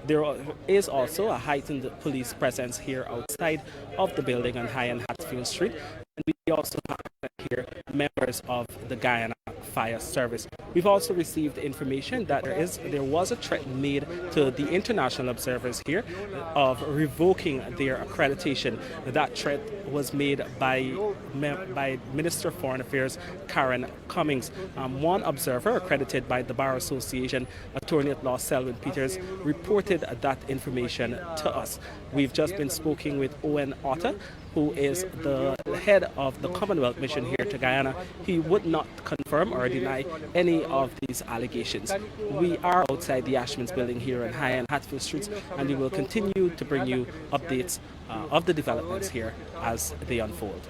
There is also a heightened police presence here outside of the building on High and Hatfield Street. And we also have here members of the Guyana Fire Service. We've also received information that there was a threat made to the international observers here of revoking their accreditation. That threat was made by Minister of Foreign Affairs Karen Cummings. One observer accredited by the Bar Association, Attorney at Law Selwyn Peters, reported that information to us. We've just been speaking with Owen Otter, who is the head of the Commonwealth Mission here to Guyana. He would not confirm or deny any of these allegations. We are outside the Ashmans building here in High and Hatfield Streets, and we will continue to bring you updates of the developments here as they unfold.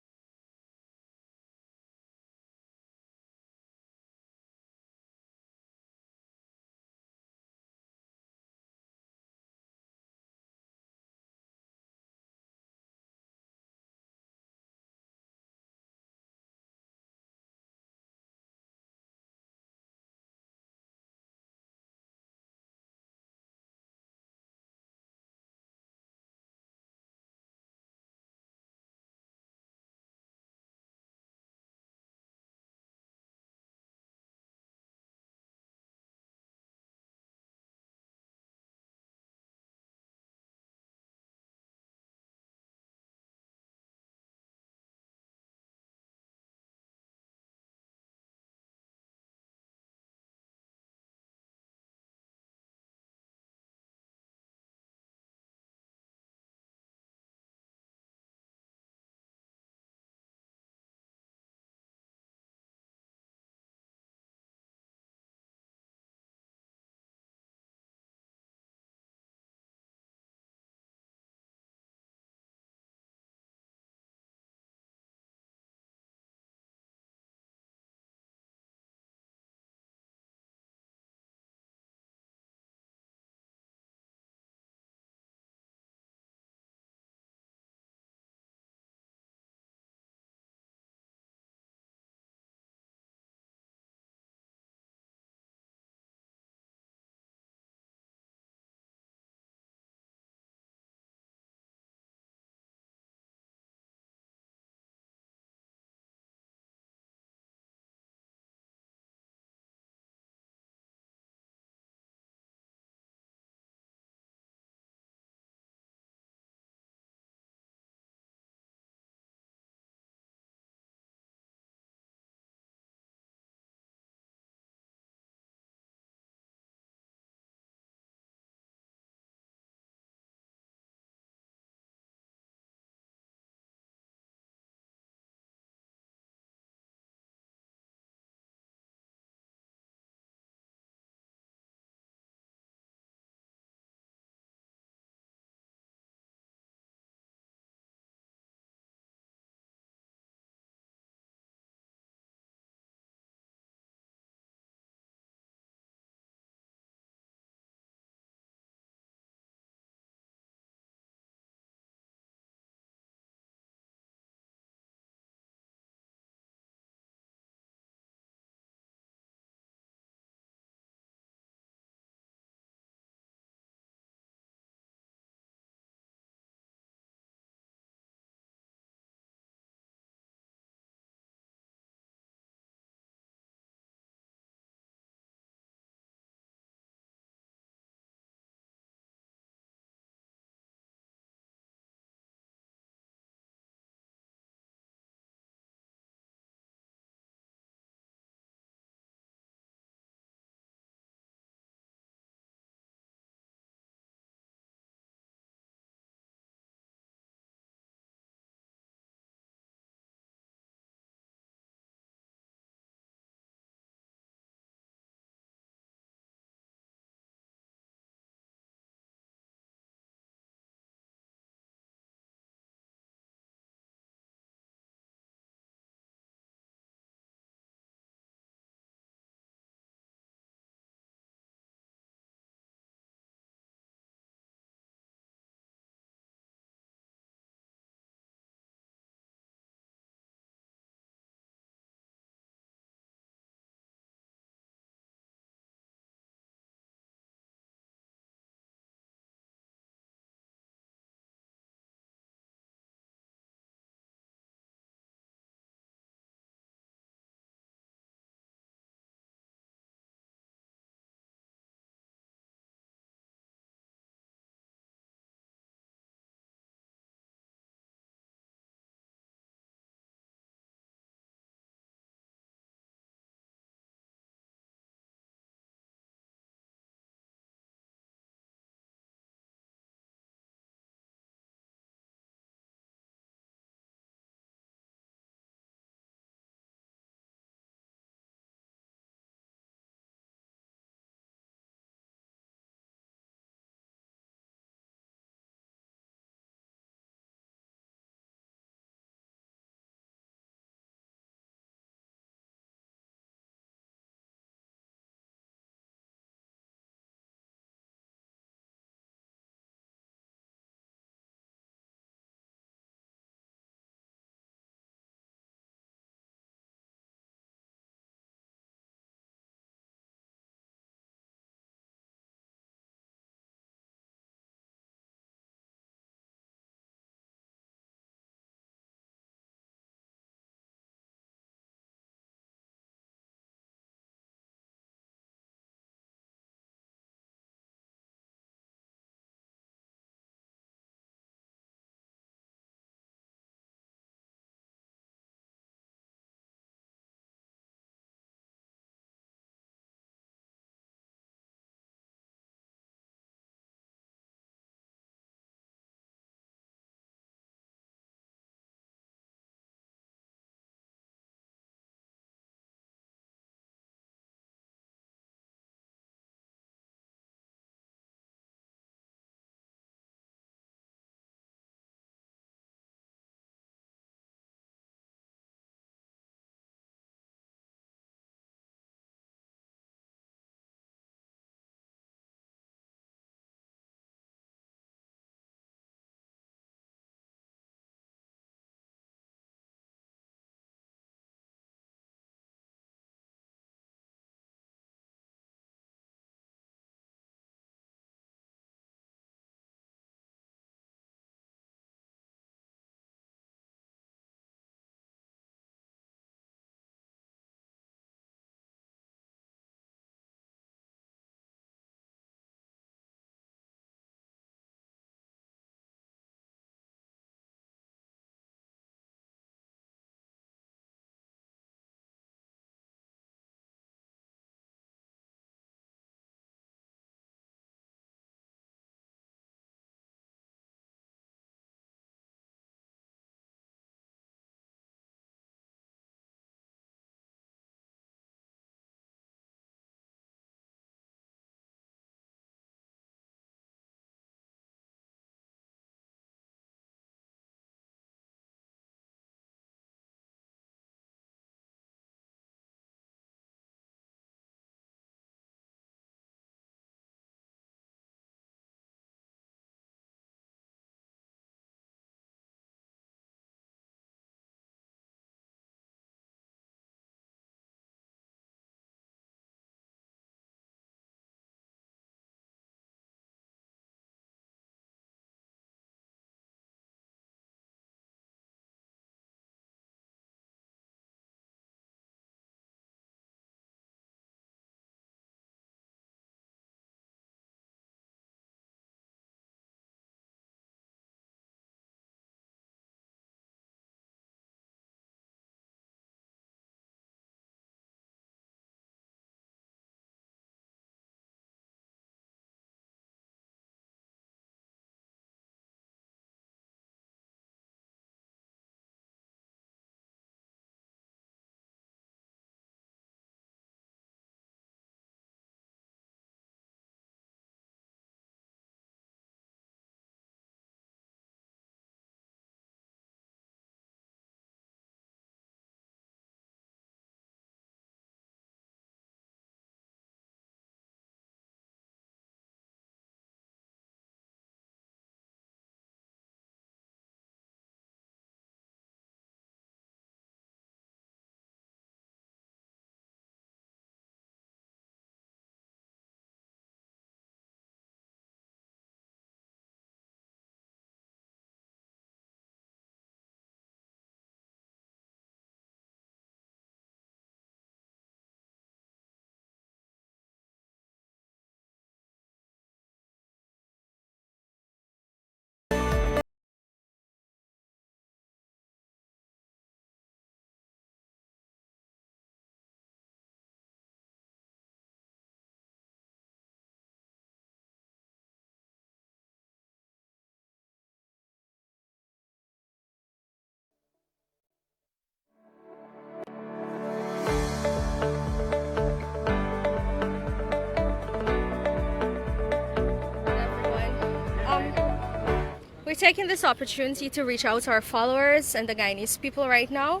We're taking this opportunity to reach out to our followers and the Guyanese people right now.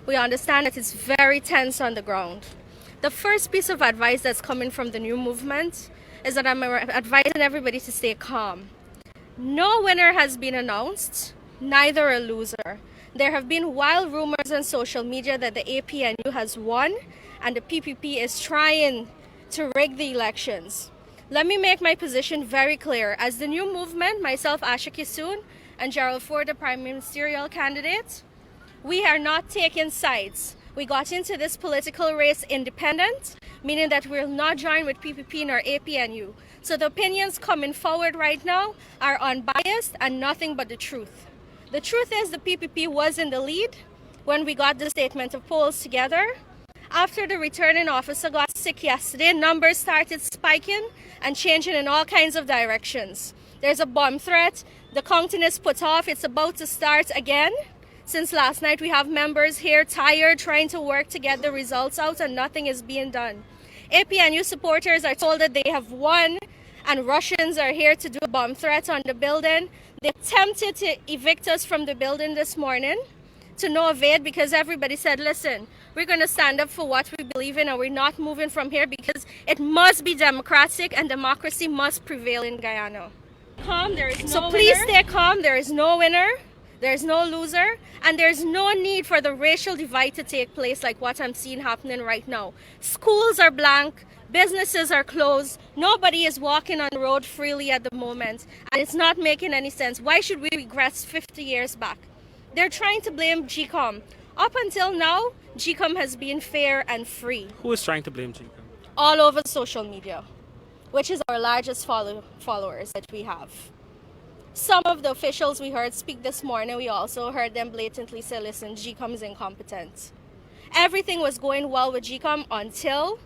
We understand that it's very tense on the ground. The first piece of advice that's coming from the new movement is that I'm advising everybody to stay calm. No winner has been announced, neither a loser. There have been wild rumors on social media that the APNU has won and the PPP is trying to rig the elections. Let me make my position very clear. As the new movement, myself, Asha Kisoon, and Gerald Ford, the prime ministerial candidate, we are not taking sides. We got into this political race independent, meaning that we'll not join with PPP nor APNU. So the opinions coming forward right now are unbiased and nothing but the truth. The truth is the PPP was in the lead when we got the statement of polls together. After the returning officer got sick yesterday, numbers started spiking and changing in all kinds of directions. There's a bomb threat. The counting is put off. It's about to start again. Since last night, we have members here tired, trying to work to get the results out, and nothing is being done. APNU supporters are told that they have won, and Russians are here to do a bomb threat on the building. They attempted to evict us from the building this morning, to no avail, because everybody said, listen, we're going to stand up for what we believe in and we're not moving from here because it must be democratic and democracy must prevail in Guyana. Calm, there is no so please stay calm. There is no winner, there is no loser, and there's no need for the racial divide to take place like what I'm seeing happening right now. Schools are blank, businesses are closed, nobody is walking on the road freely at the moment, and it's not making any sense. Why should we regress 50 years back? They're trying to blame GCOM. Up until now, GCOM has been fair and free. Who is trying to blame GCOM? All over social media, which is our largest followers that we have. Some of the officials we heard speak this morning, we also heard them blatantly say, listen, GCOM is incompetent. Everything was going well with GCOM until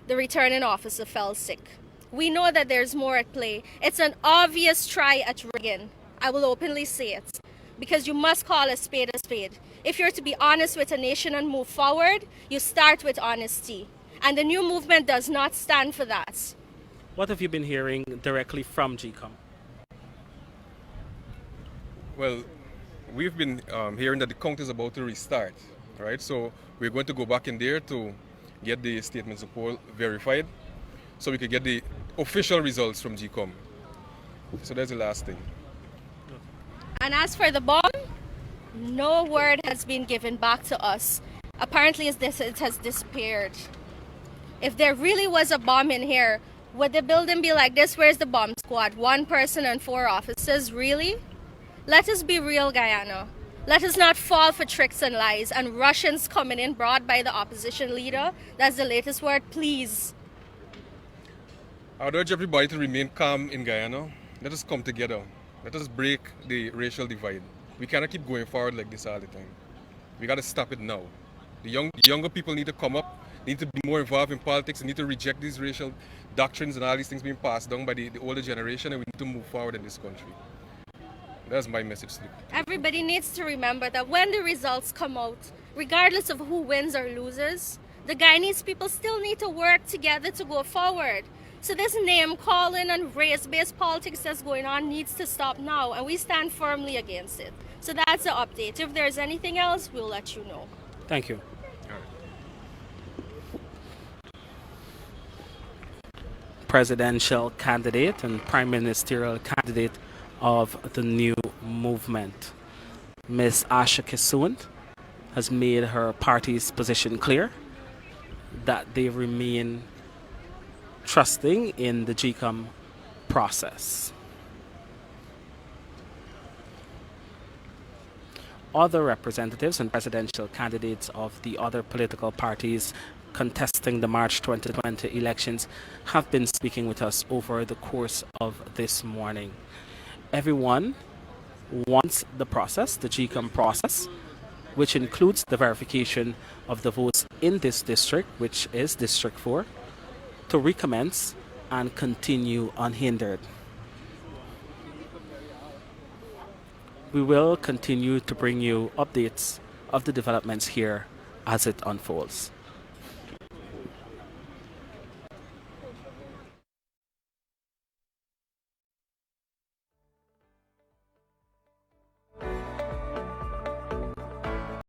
the returning officer fell sick. We know that there's more at play. It's an obvious try at rigging. I will openly say it. Because you must call a spade a spade. If you're to be honest with a nation and move forward, you start with honesty. And the new movement does not stand for that. What have you been hearing directly from GCOM? Well, we've been hearing that the count is about to restart, right? So we're going to go back in there to get the statements of poll verified so we could get the official results from GCOM. So that's the last thing. And as for the bomb, no word has been given back to us. Apparently it has disappeared. If there really was a bomb in here, would the building be like this? Where's the bomb squad? 1 person and 4 officers, really? Let us be real, Guyana. Let us not fall for tricks and lies and Russians coming in brought by the opposition leader. That's the latest word, please. I would urge everybody to remain calm in Guyana. Let us come together. Let us break the racial divide. We cannot keep going forward like this all the time. We got to stop it now. The younger people need to come up, need to be more involved in politics, and need to reject these racial doctrines and all these things being passed down by the older generation, and we need to move forward in this country. That's my message to you. Everybody needs to remember that when the results come out, regardless of who wins or loses, the Guyanese people still need to work together to go forward. So this name calling and race-based politics that's going on needs to stop now, and we stand firmly against it. So that's the update. If there's anything else, we'll let you know. Thank you. Presidential candidate and prime ministerial candidate of the new movement, Ms. Asha Kisoon, has made her party's position clear that they remain trusting in the GCOM process. Other representatives and presidential candidates of the other political parties contesting the March 2020 elections have been speaking with us over the course of this morning. Everyone wants the process, the GCOM process, which includes the verification of the votes in this district, which is District 4, to recommence and continue unhindered. We will continue to bring you updates of the developments here as it unfolds.